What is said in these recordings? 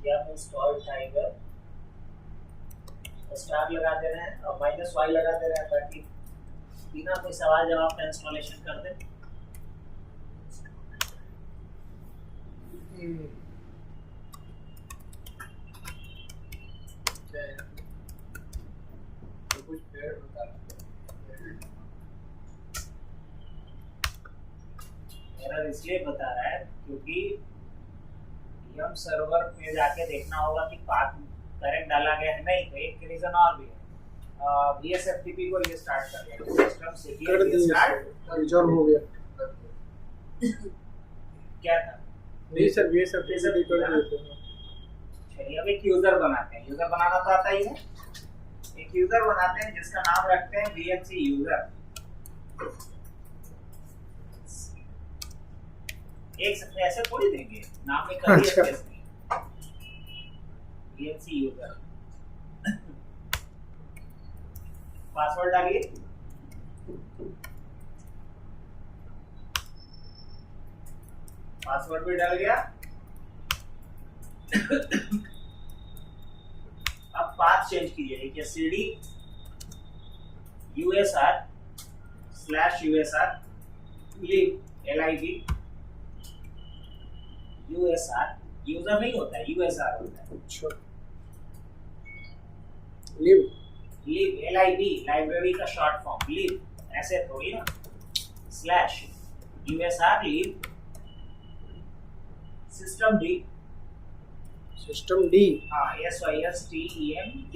yum install tiger star लगा दे रहे हैं और -y लगा दे रहे हैं ताकि बिना कोई सवाल जवाब का इंस्टॉलेशन कर दे। एरर इसलिए बता रहा है क्योंकि यम सर्वर में जाके देखना होगा कि पाथ करेक्ट डाला गया है नहीं, तो एक रीजन और भी है। VSFTP को रीस्टार्ट कर लेंगे, सिस्टम से रीस्टार्ट रिजॉल्व हो गया। क्या था? नहीं सर, VSFTP कर देते हैं। चलिए अब एक यूजर बनाते हैं। यूजर बनाना तो आता ही है। एक यूजर बनाते हैं जिसका नाम रखते हैं VNC यूजर। एक सकते ऐसे थोड़ी देंगे, नाम में कभी स्पेस नहीं। VNC यूजर पासवर्ड डालिए। पासवर्ड भी डाल गया। अब पाथ चेंज कीजिए। देखिए cd usr/usr lib usr user नहीं होता है, usr होता है। अच्छा, लिब lib लाइब्रेरी का शॉर्ट फॉर्म lib, ऐसे थोड़ी ना। /usr lib systemd system D। हाँ SYSTEMD।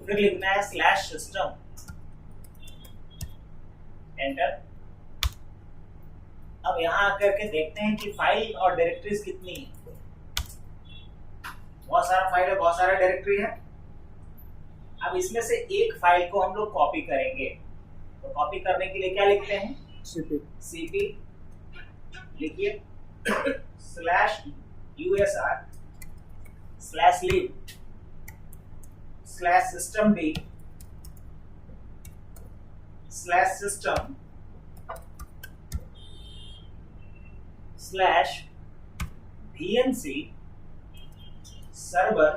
फिर लिखना है /system, एंटर। अब यहाँ आकर के देखते हैं कि फाइल और डायरेक्टरीज कितनी है। बहुत सारा फाइल है, बहुत सारा डायरेक्टरी है। अब इसमें से एक फाइल को हम लोग कॉपी करेंगे, तो कॉपी करने के लिए क्या लिखते हैं? cp लिखिए /usr/lib /systemd /system /vnc server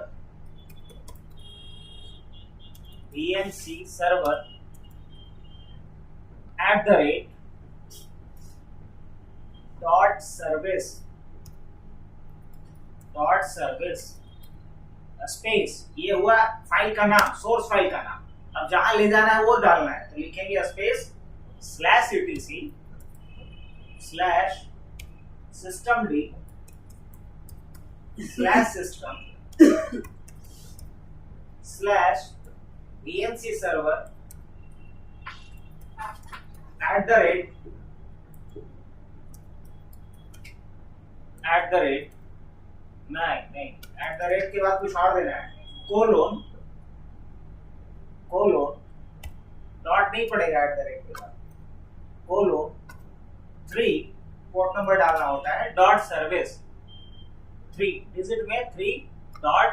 @service space, ये हुआ फाइल का नाम, सोर्स फाइल का नाम। अब जहां ले जाना है वो डालना है, तो लिखेंगे space /etc/systemd /system /vnc server नहीं @ के बाद कुछ और देना है, कोलोन डॉट नहीं पड़ेगा, @ के बाद कोलोन 3 पोर्ट नंबर डालना होता है, .service 3 डिजिट में 3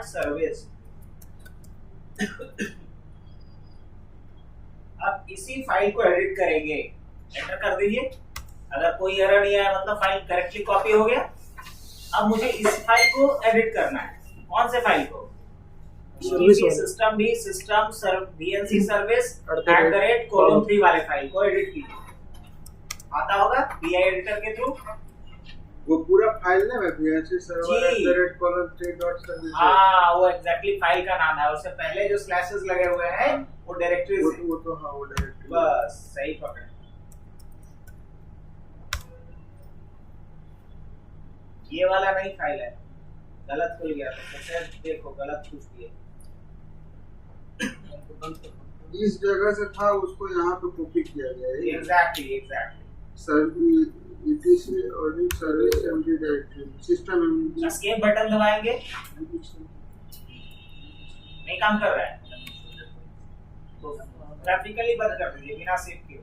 .service। अब इसी फाइल को एडिट करेंगे, एंटर कर दीजिए। अगर कोई एरर नहीं आया मतलब फाइल करेक्टली कॉपी हो गया। अब मुझे इस फाइल को एडिट करना है। कौन से फाइल को? सिस्टम VNC सर्विस @:3 वाले फाइल को एडिट कीजिए। आता होगा VI एडिटर के थ्रू। वो पूरा फाइल ना है VNC server @:3.service। हाँ, वो एग्जैक्टली फाइल का नाम है। उससे पहले जो स्लैशेस लगे हुए हैं वो डायरेक्टरीज हैं। वो तो हाँ, वो डायरेक्टरी। बस सही पकड़े। ये वाला नहीं फाइल है, गलत खुल गया था। तो देखो गलत कुछ दिए। इस जगह से था, उसको यहाँ पे कॉपी किया गया है। Exactly service MD directory system MD. Escape button दबाएंगे, नहीं काम कर रहा है तो ग्राफिकली बंद कर दीजिए बिना सेव किए।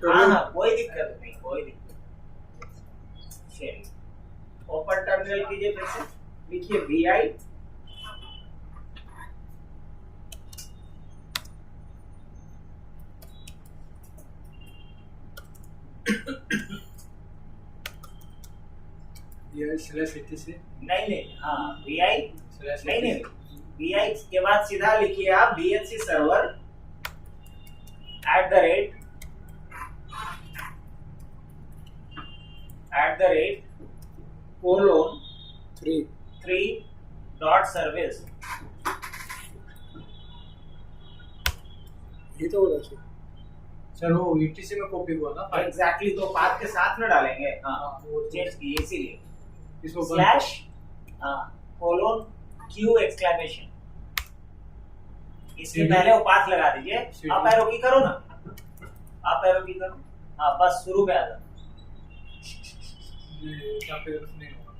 हाँ, कोई दिक्कत नहीं, कोई दिक्कत। चलिए ओपन टर्मिनल कीजिए, फिर से लिखिए VI /etc नहीं, हाँ VI नहीं, /etc VI के बाद सीधा लिखिए आप VNC सर्वर @3 ये तो होगा सर। सर वो etc में कॉपी हुआ ना फाइल। एग्जैक्टली, तो पाथ के साथ में डालेंगे। हाँ, वो चेंज किए इसीलिए इसको स्लैश Q एक्सक्लेमेशन, इसके पहले वो पाथ लगा दीजिए। आप एरो की करो ना, आप एरो की करो। हाँ बस शुरू में आ जाओ। यहाँ पे नहीं होगा।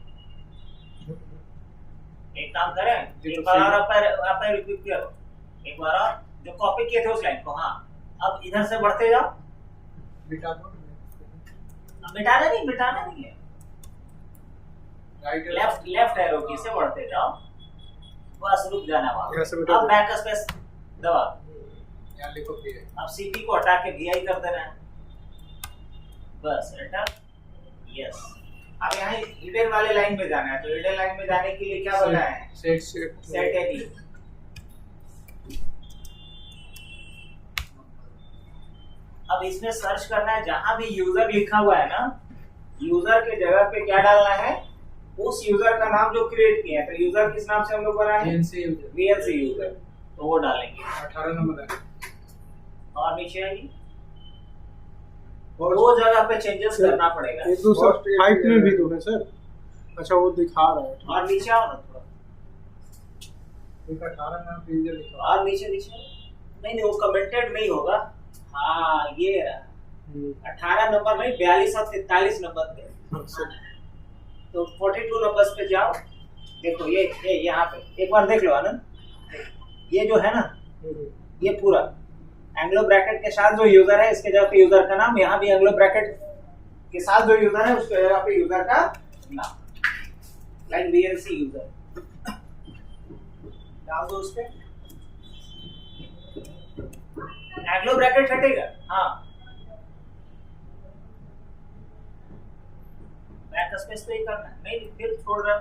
एक काम करें, एक बार और आप रिपीट करो, एक बार और जो कॉपी किए थे उस लाइन को। हाँ अब इधर से बढ़ते जाओ। मिटा दो। मिटाना नहीं है, राइट लेफ्ट एरो की से बढ़ते जाओ, बस रुक जाना वहां। यहाँ से मिटा अब दो। बैक स्पेस दबा, यहाँ लिखो भी है। अब सीपी को हटा के VI कर देना है, बस एंटर। यस, अब यहाँ हिडन वाले लाइन में जाना है, तो हिडन लाइन में जाने के लिए क्या बताया है? Set AD. अब इसमें सर्च करना है, जहां भी यूजर लिखा हुआ है ना, यूजर के जगह पे क्या डालना है? उस यूजर का नाम जो क्रिएट किया है। तो यूजर किस नाम से हम लोग बनाए हैं? VNC यूजर, तो वो डालेंगे। 18 नंबर है। और नीचे आएगी, दो जगह पे चेंजेस करना पड़ेगा। एक दूसरा हाइट में भी तो है सर। अच्छा वो दिखा रहा है। और नीचे आओ ना थोड़ा, एक 18 नाम पे यूजर लिखा। और नीचे नहीं, वो कमेंटेड नहीं होगा। हाँ ये 18 नंबर नहीं, 42 और 43 नंबर पे। तो 42 नंबर्स पे जाओ, देखो ये यहाँ पे एक बार देख लो आनंद, ये जो है ना, ये पूरा एंग्लो ब्रैकेट के साथ जो यूजर है, इसके जगह पे यूजर का नाम, यहाँ भी एंग्लो ब्रैकेट के साथ जो यूजर है उसके जगह पे यूजर का नाम, लाइक VNC यूजर डाल दो उस पे। एंग्लो ब्रैकेट हटेगा। हाँ बैक स्पेस पे ही करना है, नहीं फिर छोड़ रहा।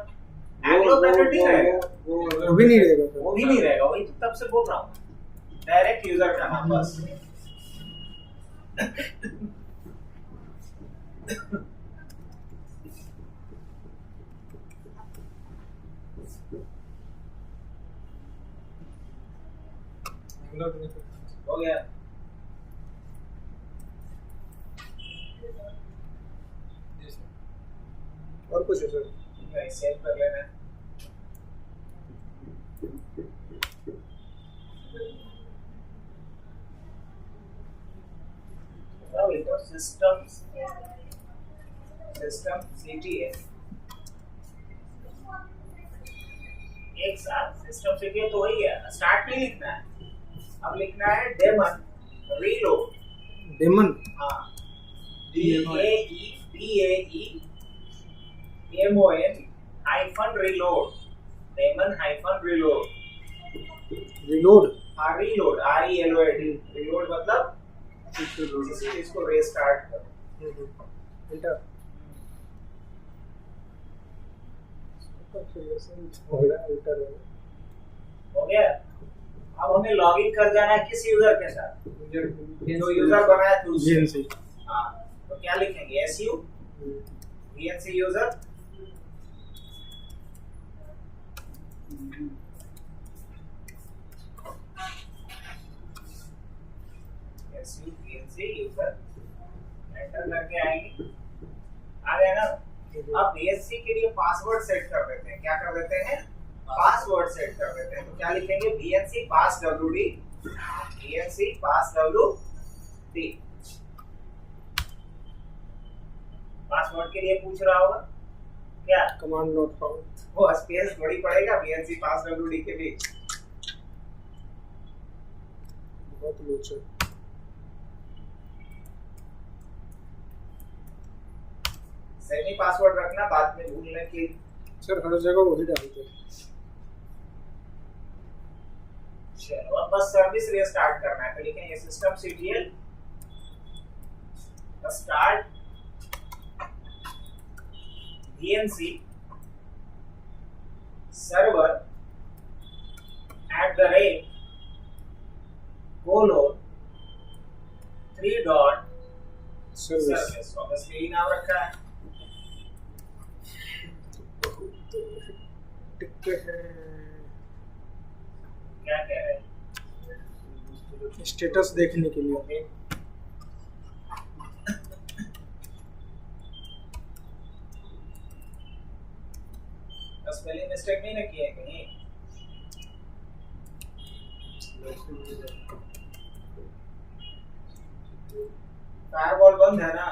एंग्लो ब्रैकेट नहीं रहेगा, वो भी नहीं रहेगा सर। वो भी नहीं रहेगा, वही तो तब से बोल रहा हूँ, डायरेक्ट यूजर का नाम बस। हो गया। और कुछ है सर? सेव कर लेना है। सिस्टम CTL एक साथ सिस्टम CTL तो हो ही गया। स्टार्ट नहीं लिखना है, अब लिखना है डेमन रीलोड। डेमन, हाँ, DAEMON hyphen reload, daemon hyphen reload. Reload, हाँ रीलोड, RELOAD, रीलोड मतलब किसी चीज को रीस्टार्ट करो। एंटर। हो गया। अब हमें लॉगिन कर जाना है किस यूजर के साथ? जो यूजर बनाया था उससे। VNC। हाँ, तो क्या लिखेंगे? SU VNC user. SU VNC user enter करके आएंगे। आ गया ना? अब VNC के लिए पासवर्ड सेट कर देते हैं। क्या कर देते हैं? पासवर्ड सेट कर देते हैं। तो क्या लिखेंगे? VNC pass WD, VNC pass WD। Password के लिए पूछ रहा होगा क्या? Command not found. वो स्पेस थोड़ी पड़ेगा VNC pass WD के बीच। बहुत लोच है सेमी पासवर्ड रखना, बाद में भूलने की। सर हर जगह वही डालते हैं। चलो अब बस सर्विस रीस्टार्ट करना है। तो लिखेंगे system CTL start VNC server at the rate colon 3 dot service. Obviously यही नाम रखा है। क्या कह रहे हैं? स्टेटस देखने के लिए। स्पेलिंग मिस्टेक नहीं ना किया है कहीं? फायरवॉल बंद है ना?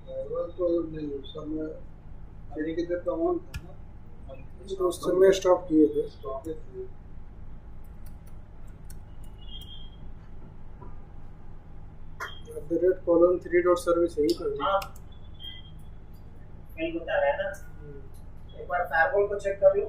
फायरवॉल तो नहीं, उस समय मेरे की तरफ ऑन था ना, तो उस समय स्टॉप किए थे। स्टॉप थे। @colon 3 डॉट सर्विस यही तो है। हाँ, मेल बता रहा है ना। एक बार फायरवॉल को चेक कर लो।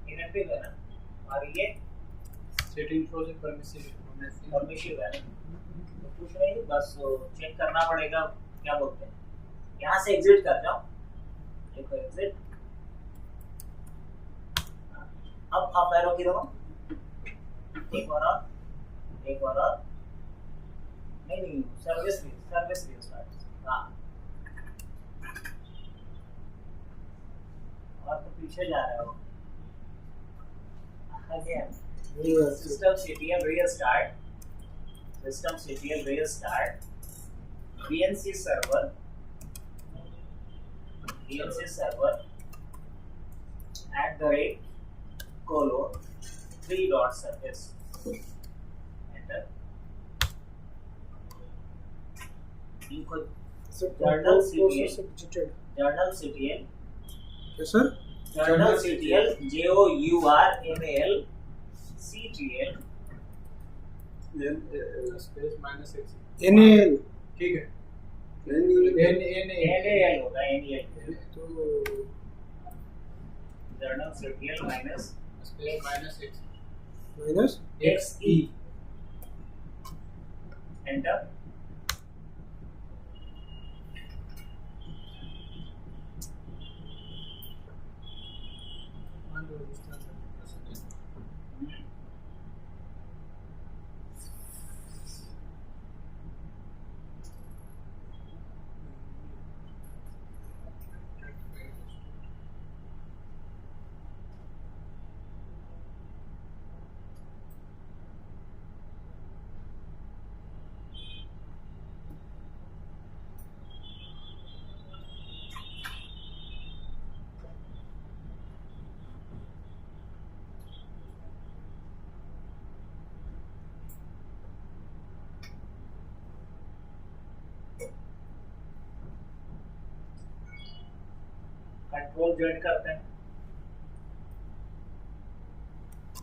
इनएक्टिव है ना, और ये सेटिंग शोज परमिसिव परमिशिव है ना। तो कुछ नहीं, बस चेक करना पड़ेगा। क्या बोलते हैं, यहाँ से एग्जिट कर जाओ। देखो एग्जिट। अब आप पैरों की रहो। एक बार और नहीं सर्विस स्टार्ट। हाँ, और तो पीछे जा रहे हो। Again system ctl restart vnc server at the rate colon 3 dot service, enter। इनको journal ctl yes sir, journal ctl journal ctl space -x NAL ठीक है। nal होगा nal। तो journal ctl minus space -x minus xe, enter। Control Z करते हैं,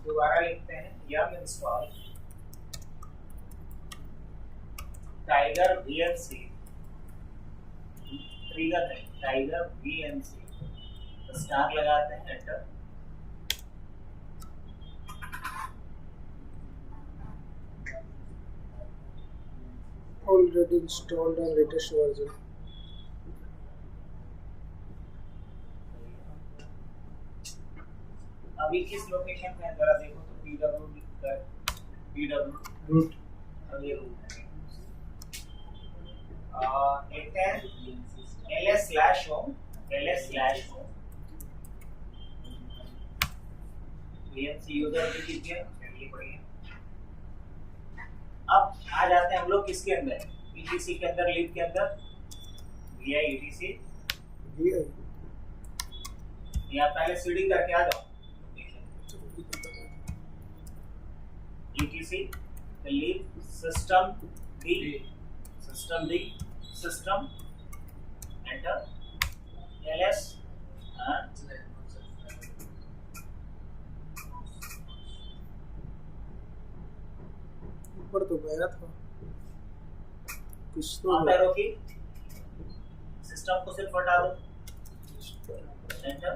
दोबारा लिखते हैं yum install tiger vnc trigger है टाइगर vnc, स्टार लगाते हैं, enter. already installed and latest version। अभी किस लोकेशन पे है जरा देखो तो pw रूट अब ये रूट है। एक है ls/home vnc यूजर की चीजें चलिए बढ़िया। अब आ जाते हैं हम लोग किसके अंदर, etc के अंदर, लिब के अंदर vi etc। या पहले सीडी करके आ जाओ etc leave system enter ls ऊपर तो गया था कुछ तो पैरों की सिस्टम को सिर्फ हटा दो, एंटर।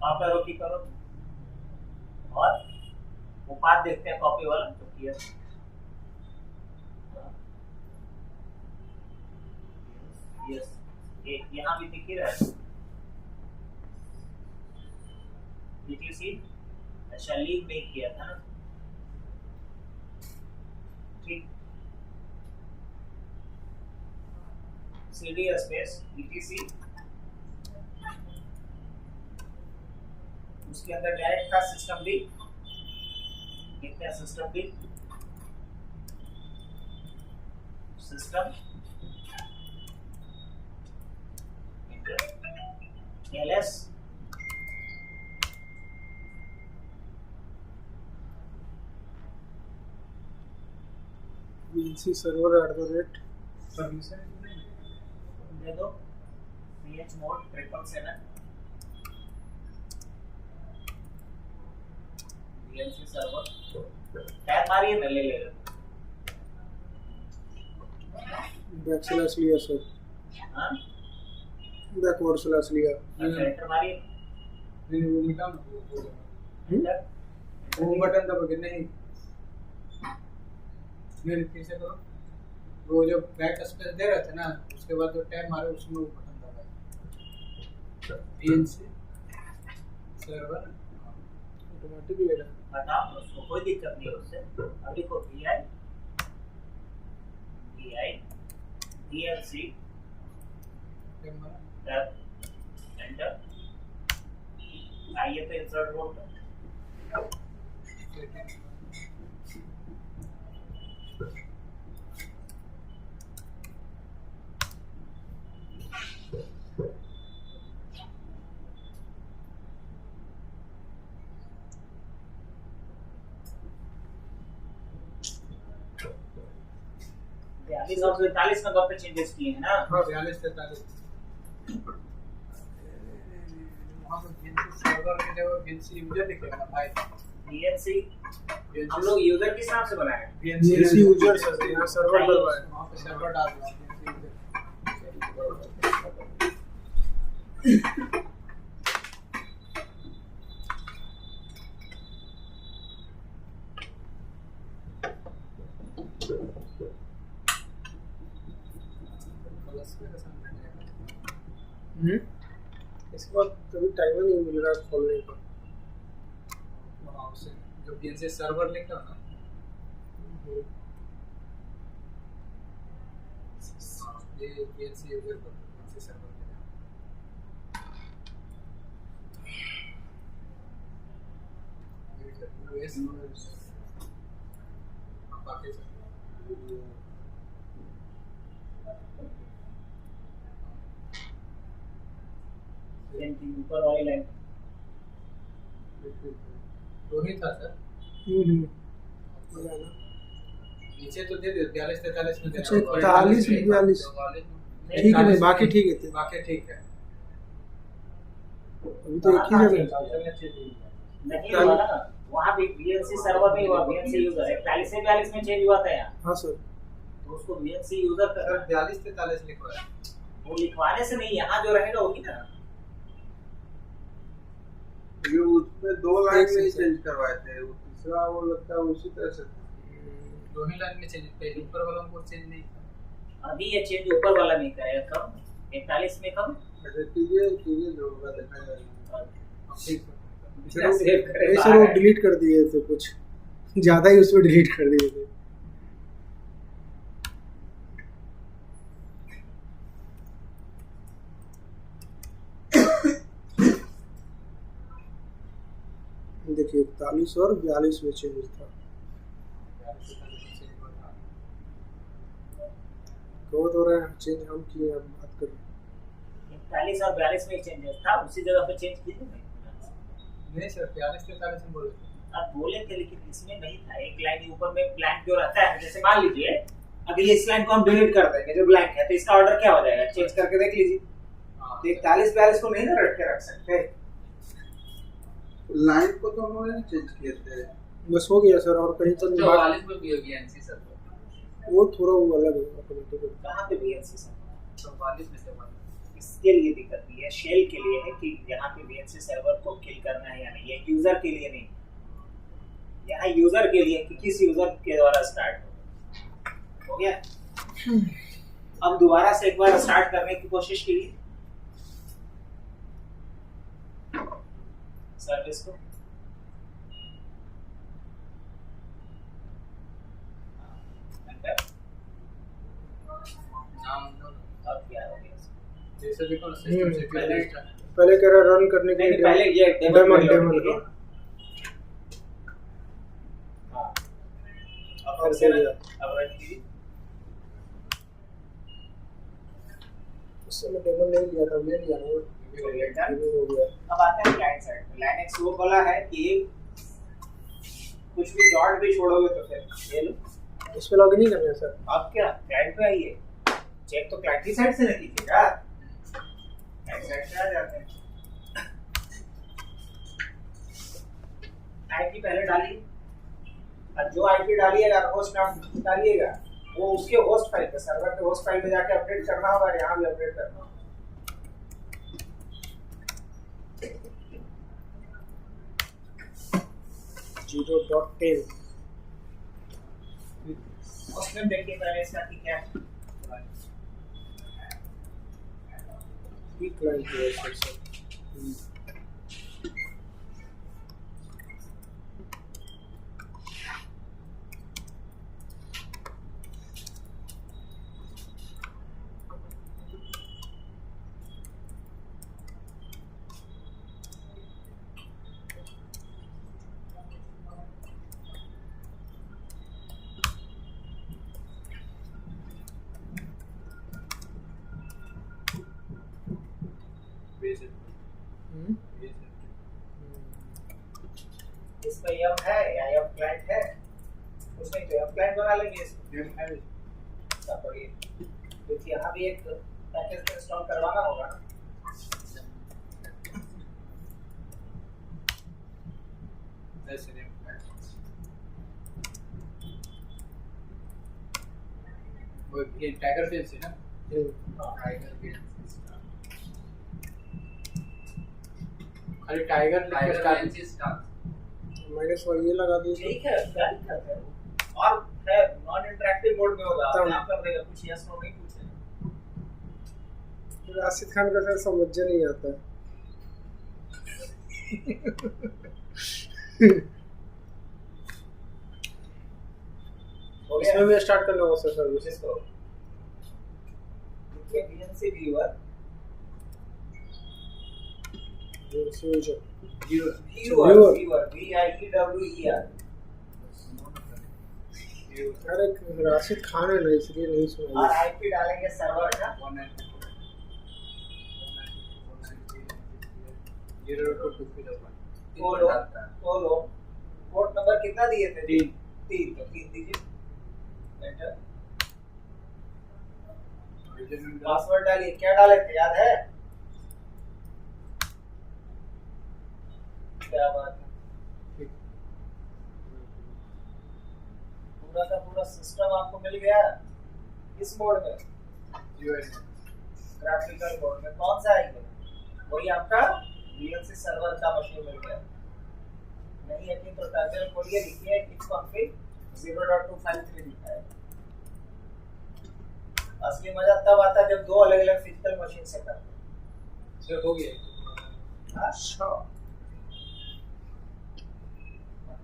वहां पर रोकी करो और वो पाथ देखते हैं कॉपी वाला तो किया यस ये यहाँ भी दिख ही रहा है DTC अच्छा लीव नहीं किया था ना ठीक CD स्पेस DTC उसके अंदर डायरेक्ट था सिस्टम भी देखते हैं सिस्टम भी system LS VNC server @ permission दे दो PH mode 777 VNC server tab मारिए ना ले लेगा बैकस्लैश लिया सर हाँ बैकवर्ड स्लैश लिया अच्छा एंटर मारिए नहीं वो मिटा एंटर वो बटन दबाओगे नहीं नहीं फिर से करो वो जो बैक स्पेस दे रहे थे ना उसके बाद जो टैब मारे उसमें वो बटन दबाए VNC सर्वर ऑटोमेटिक ले रहा है बताओ उसको कोई दिक्कत नहीं है उससे अभी को VI DLC टैब मारा एंटर आइए तो इंसर्ट मोड में अभी 941 में कब चेंजेस किए हैं ना हाँ 42 43 वहाँ पर VNC सर्वर के जगह VNC यूजर लिखेगा ना भाई VNC हम लोग यूजर किस नाम से बनाए हैं VNC यूजर सर यहाँ सर्वर डलवाए वहाँ पे सर्वर डाल दो इसके बाद कभी टाइम नहीं मिल रहा खोलने का वहाँ उसे जो VNC सर्वर लिखा ना ये VNC यूजर को VNC सर्वर US बाकी ऊपर वाली लाइन दो ही था सर नीचे तो दे दे 42 43 में अच्छा 41 42 ठीक है बाकी ठीक है बाकी ठीक है अभी तो एक ही जगह नहीं हुआ ना वहाँ भी VNC सर्वर नहीं हुआ VNC यूजर 41 से 42 में चेंज हुआ था यहाँ हाँ सर तो उसको VNC यूजर सर 42 43 लिखवा है वो लिखवाने से नहीं यहाँ जो रहेगा वही ना ये उसमें 2 लाइन में ही चेंज करवाए थे वो तीसरा वो लगता है उसी तरह से दो ही लाइन में चेंज पेज ऊपर वाला को चेंज नहीं था अभी ये चेंज ऊपर वाला नहीं करेगा कब 41 में कब अच्छा कीजिए जो होगा देखा जाएगा अब ठीक दूसरा सेव करे नहीं सर वो डिलीट कर दिए थे कुछ ज़्यादा ही उसमें डिलीट कर दिए थे देखिए 41 और 42 में चेंज था बहुत हो रहा है चेंज हम किए अब बात कर रहे हैं 41 और 42 में चेंजेस था उसी जगह पे चेंज कीजिए नहीं सर 42 43 में बोले आप बोले थे लेकिन इसमें नहीं था एक लाइन ऊपर में ब्लैंक जो रहता है जैसे मान लीजिए अभी इस लाइन को हम डिलीट कर देंगे जो ब्लैंक है तो इसका ऑर्डर क्या हो जाएगा चेंज करके देख लीजिए तो 41 42 को नहीं ना रट के रख सकते लाइन को तो हमने चेंज किए थे बस हो गया सर और कहीं तो 44 में भी होगी एनसी सर वो थोड़ा वो अलग है ऑटोमेटिक कहाँ पे VNC सर 44 में से इसके लिए दिक्कत नहीं है शेल के लिए है कि यहाँ पे VNC सर्वर को किल करना है या नहीं, ये यूजर के लिए नहीं, यहाँ यूजर के लिए कि किस यूजर के द्वारा स्टार्ट हो गया। अब दोबारा से एक बार स्टार्ट करने की कोशिश कीजिए सर्विस को। अब क्या हो गया, जैसे देखो ना सिस्टम पहले- से पहले कह रहा रन करने के नहीं लिए पहले ये डेमन डेमन हाँ अब और से फिर ये। अब रन कीजिए। उससे मैं डेमन नहीं लिया था, ले लिया ना वो, चलिए डन। रिमूव हो गया। अब आता है क्लाइंट साइड पे। लाइनेक्स वो बोला है कि कुछ भी डॉट भी छोड़ोगे तो फिर ये लो। इस पे लॉगिन नहीं करना है सर। अब क्या क्लाइंट पे आइए, चेक तो क्लाइंट की साइड से ना कीजिएगा, क्लाइंट साइड से आ जाते हैं। आईपी पहले डालिए, और जो आईपी डालिएगा होस्ट नाम डालिएगा, वो उसके होस्ट फाइल पे, सर्वर के होस्ट फाइल में जाके अपडेट करना होगा, यहाँ भी अपडेट करना होगा। 0.10 होस्ट नेम देखिए पहले इसका कि क्या है। क्लाइंट की वेबसाइट से। इसमें यम है या यम क्लाइंट है, उसमें तो यम क्लाइंट बना लेंगे इसको। सब बढ़िया, क्योंकि यहाँ भी एक पैकेज इंस्टॉल करवाना होगा ना। वो ये टाइगर फेंस है ना, हाँ, टाइगर फेंस खाली टाइगर लिख के स्टार्ट मैंने सो ये लगा दी थी। ठीक है, क्या दिक्कत है? और है नॉन इंटरेक्टिव मोड में होगा, अपने आप कर देगा, कुछ यस नो नहीं पूछेगा। राशिद खान का सर समझ नहीं आता है। हो गया? इसमें भी स्टार्ट करना होगा सर सर्विस। इसको देखिए VNC व्यूअर व्यूअर VIEWER। अरे राशिद खान है ना, इसलिए नहीं और सुना। आईपी डालेंगे सर्वर का, खोलो पोर्ट नंबर कितना दिए थे? 3 तो 3 दीजिए, एंटर। पासवर्ड डालिए, क्या डाले थे याद है? क्या बात है, पूरा का पूरा सिस्टम आपको मिल गया। किस मोड में? ग्राफिकल मोड में। कौन सा है ये? वही आपका VNC सर्वर का मशीन मिल गया। नहीं यकीन तो टर्मिनल खोलिए, लिखिए git config 0.253 लिखा है। असली मजा तब आता है जब दो अलग अलग फिजिकल मशीन से करते हैं। सर हो गया। अच्छा,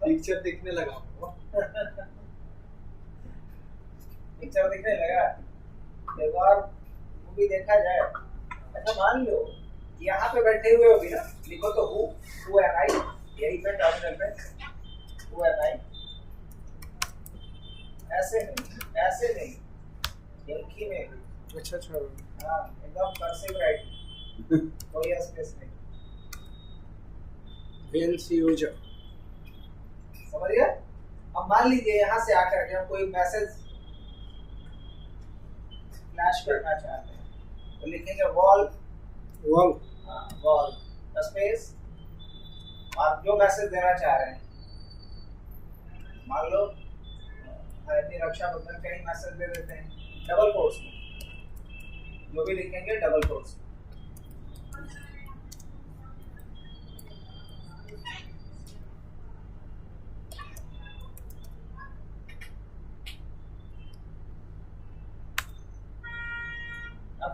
पिक्चर दिखने लगा आपको? पिक्चर दिखने लगा। एक बार मूवी देखा जाए। अच्छा मान लो यहाँ पे बैठे हुए होगी ना, लिखो तो who am I, यही पे टर्मिनल पे who am I। ऐसे नहीं यंकी में भी। अच्छा अच्छा। हाँ एकदम कर्सिव राइटिंग, कोई स्पेस नहीं। VNC यूजर समझ गया? अब मान लीजिए यहाँ से आकर के हम कोई मैसेज फ्लैश करना चाहते हैं, तो लिखेंगे वॉल स्पेस और जो मैसेज देना चाह रहे हैं, मान लो हैप्पी रक्षाबंधन का ही मैसेज दे देते हैं, डबल कोट्स में जो भी लिखेंगे डबल कोट्स।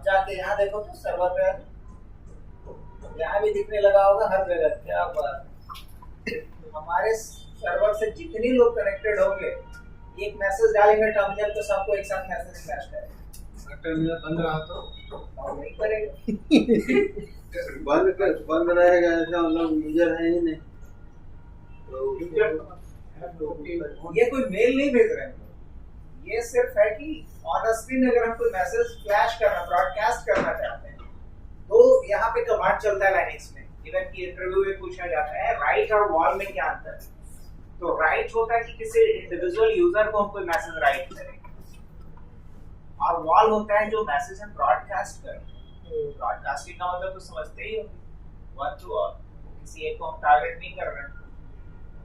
जाके यहाँ देखो तो सर्वर पे यहाँ भी दिखने लगा होगा हर जगह। क्या बात है। हमारे सर्वर से जितने लोग कनेक्टेड होंगे एक मैसेज डालेंगे टर्मिनल पे, सबको एक साथ मैसेज फ्लैश करेगा। टर्मिनल बंद रहा तो और नहीं करेगा। बंद रहेगा ऐसा मतलब यूजर है ही नहीं ये कोई मेल नहीं भेज रहे हैं, ये सिर्फ है कि ऑन स्क्रीन अगर हम कोई मैसेज फ्लैश करना, ब्रॉडकास्ट करना चाहते हैं तो यहाँ पे कमांड चलता है लाइनेक्स में। इवन की इंटरव्यू में पूछा जाता है राइट और वॉल में क्या अंतर है। तो राइट होता है कि किसी इंडिविजुअल यूजर को हम कोई मैसेज राइट करें, और वॉल होता है जो मैसेज हम ब्रॉडकास्ट करें। ब्रॉडकास्टिंग का मतलब तो समझते ही होंगे, वन टू ऑल, किसी एक को हम टारगेट नहीं कर रहे हैं।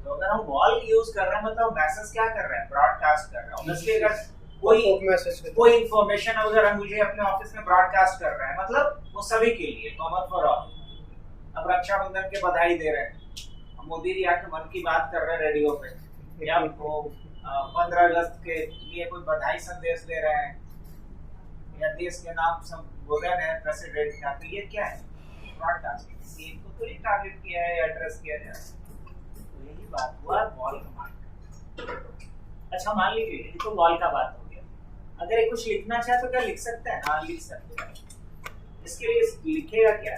तो अगर हम वॉल यूज कर रहे हैं मतलब मैसेज क्या कर रहे हैं, ब्रॉडकास्ट कर रहे हैं। ऑब्वियसली अगर कोई इंफॉर्मेशन अगर हम मुझे अपने ऑफिस में ब्रॉडकास्ट कर रहे हैं मतलब वो सभी के लिए, कॉमन फॉर ऑल। अब रक्षाबंधन के बधाई दे रहे हैं, मोदी जी आके मन की बात कर रहे हैं रेडियो पे, या वो 15 अगस्त के लिए कोई बधाई संदेश दे रहे हैं, या देश के नाम संबोधन है प्रेसिडेंट का, तो ये क्या है, ब्रॉडकास्टिंग। किसी को तो ये टारगेट किया है, एड्रेस किया जाए। तो यही बात हुआ वॉल कमांड। अच्छा मान लीजिए ये तो वॉल का बात हो गया। अगर ये कुछ लिखना चाहे तो क्या लिख सकता है? हाँ लिख सकते हैं। इसके लिए लिखेगा क्या,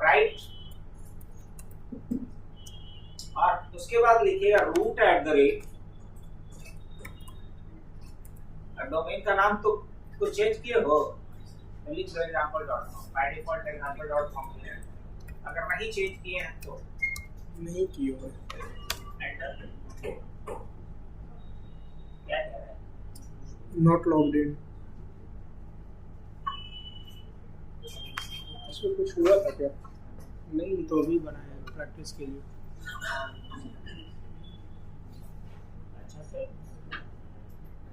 राइट, और उसके बाद लिखेगा root at the rate. Domain का नाम तो कुछ चेंज किए हो, लिख दो example.com, बाय डिफॉल्ट example.com है। अगर नहीं चेंज किए हैं तो नहीं किए हुए। एंटर। क्या कह रहा है? Not logged in. इसमें कुछ हुआ था क्या? नहीं, तो अभी बनाया प्रैक्टिस के लिए। अच्छा सर,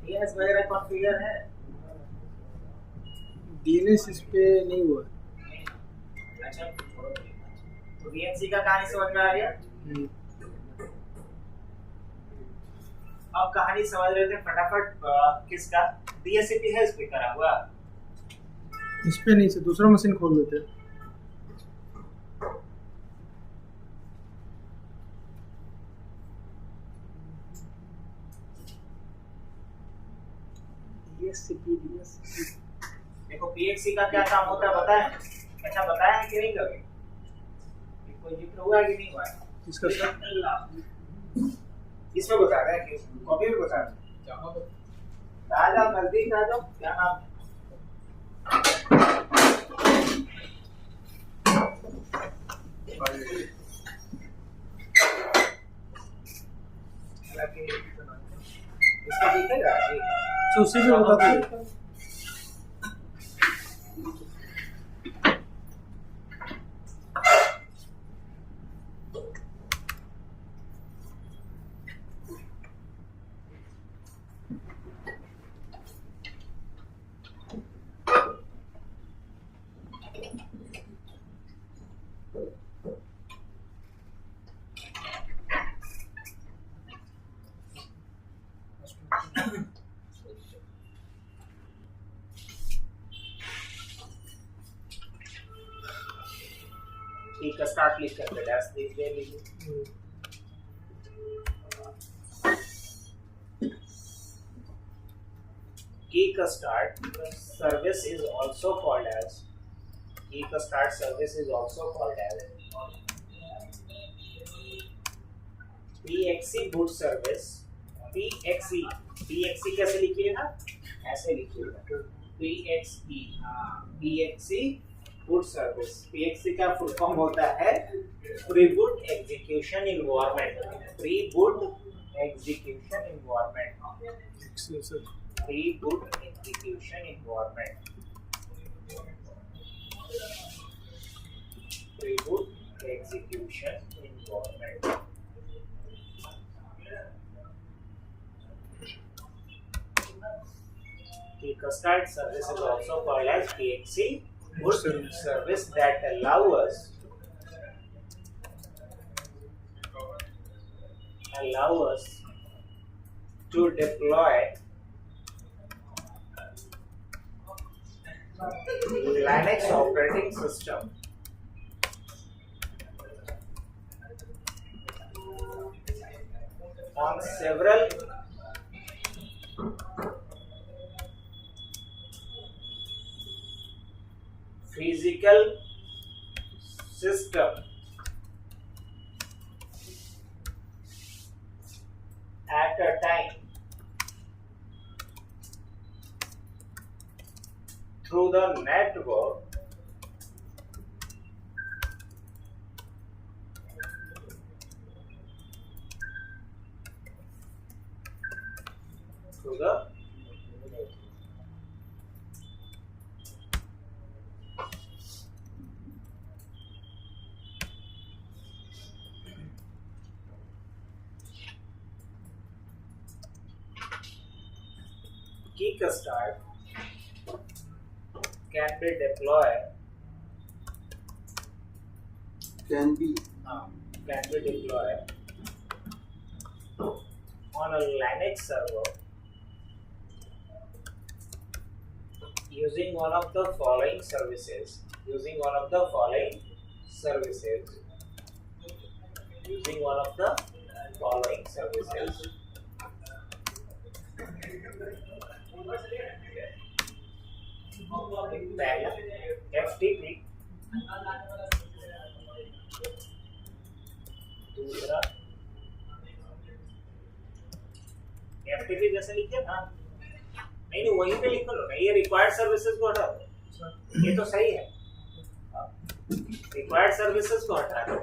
डीएनएस वगैरह कॉन्फ़िगर है? डीएनएस इस पे नहीं हुआ। अच्छा तो वीएनसी का कहानी समझ में आ गया। अब कहानी समझ रहे थे फटाफट। किसका डीएससीपी है इस पे करा हुआ? इस पे नहीं से दूसरा मशीन खोल देते। देखो पीएक्सी का क्या काम होता है बताएं? अच्छा बताया है कि नहीं कभी? कोई जिक्र हुआ है कि नहीं हुआ है? इसका इसमें बता रहे हैं कि कॉपी में बता रहे हैं। आ जाओ नजदीक आ जाओ। क्या नाम? इसका दिखेगा जी? तो उसी में बता दो। ठीक है स्टार्ट लिख करके डैश देख ले लीजिए। Key start service is also called as PXE boot service। PXE कैसे लिखिएगा? ऐसे लिखिएगा PXE boot service। PXE का फुल फॉर्म होता है pre-boot execution environment. Pre-boot execution environment. The custard service is also called as PXE boot service that allow us to deploy Linux operating system on several physical system at a time through the network through the Kickstart can be deployed Can be. On a Linux server using one of the following services. पहला FTP, दूसरा FTP जैसे लिखे ना, नहीं वहीं पे लिख लो ना, ये रिक्वायर्ड सर्विसेज को हटा दो, ये तो सही है, रिक्वायर्ड सर्विसेज को हटा दो,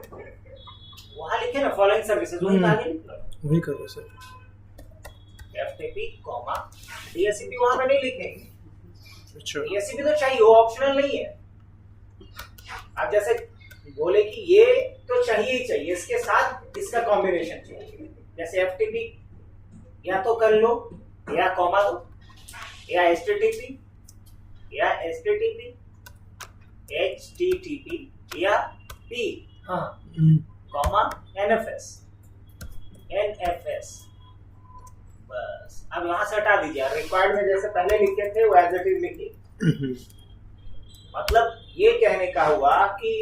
वहाँ लिखे ना फॉलोइंग सर्विसेज, वहीं पे आगे लिख लो, वही करो सर। FTP कॉमा DHCP वहाँ पे नहीं लिखेंगे, अच्छा DHCP तो चाहिए, वो ऑप्शनल नहीं है। आप जैसे बोले कि ये तो चाहिए ही चाहिए, इसके साथ इसका कॉम्बिनेशन चाहिए, जैसे FTP या तो कर लो या कॉमा दो या HTTP या P कॉमा NFS बस। अब यहाँ से हटा दीजिए, रिक्वायर्ड में जैसे पहले लिखे थे वो एज इट इज लिखिए। मतलब ये कहने का हुआ कि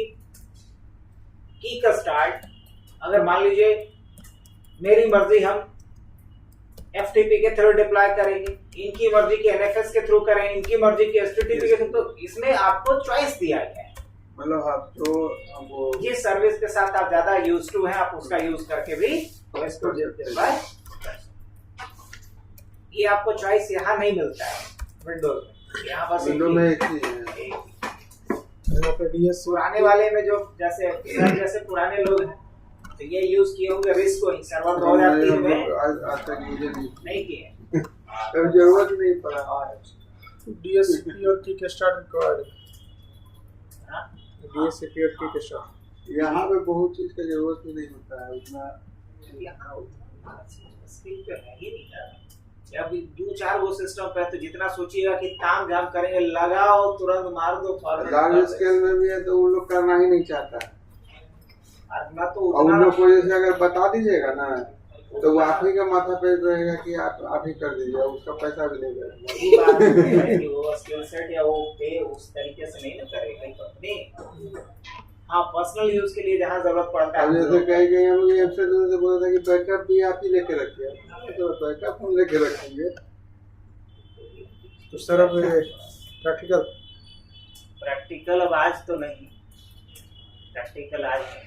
Kickstart अगर मान लीजिए मेरी मर्जी हम FTP के थ्रू डिप्लॉय करेंगे, इनकी मर्जी के NFS के थ्रू करें, इनकी मर्जी के HTTP के थ्रू, तो इसमें आपको चॉइस दिया गया है। मतलब आप जो वो जिस सर्विस के साथ आप ज्यादा यूज टू हैं आप उसका यूज करके भी इसको डिप्लॉय, ये आपको चॉइस यहाँ नहीं मिलता है विंडोज में, यहाँ बस विंडो में एक ही है। यहाँ पे DS पुराने वाले में जो जैसे पुराने लोग हैं तो ये यूज किए होंगे रिस्क को, सर्वर 2003 में आज तक यूज नहीं किए, अब जरूरत नहीं पड़ा। DHCP और Kickstart रिक्वायर्ड हाँ? DHCP और Kickstart। यहाँ पे बहुत चीज का जरूरत भी नहीं होता है उतना। यहाँ स्किल पे है ही नहीं ना, अभी 2-4 वो सिस्टम पे तो जितना सोचिएगा कि काम झाम करेंगे, लगाओ तुरंत मार दो लार्ज स्केल में भी है तो उन लोग करना ही नहीं चाहता है, ना तो और उन लोग को जैसे अगर बता दीजिएगा ना तो वो आप ही का माथा पे रहेगा कि आप ही कर दीजिए, उसका पैसा भी नहीं देगा। वही बात है कि वो स्किल सेट या वो पे उस तरीके से नहीं ना करेगा कंपनी। हाँ, पर्सनल यूज के लिए जहाँ जरूरत पड़ता है, अब जैसे कहीं हम लोग वेबसाइट से बोला था कि बैकअप भी आप ही लेके रखिए, तो बैकअप हम लेके रखेंगे। तो सर अब प्रैक्टिकल प्रैक्टिकल अब आज तो नहीं, प्रैक्टिकल आज नहीं।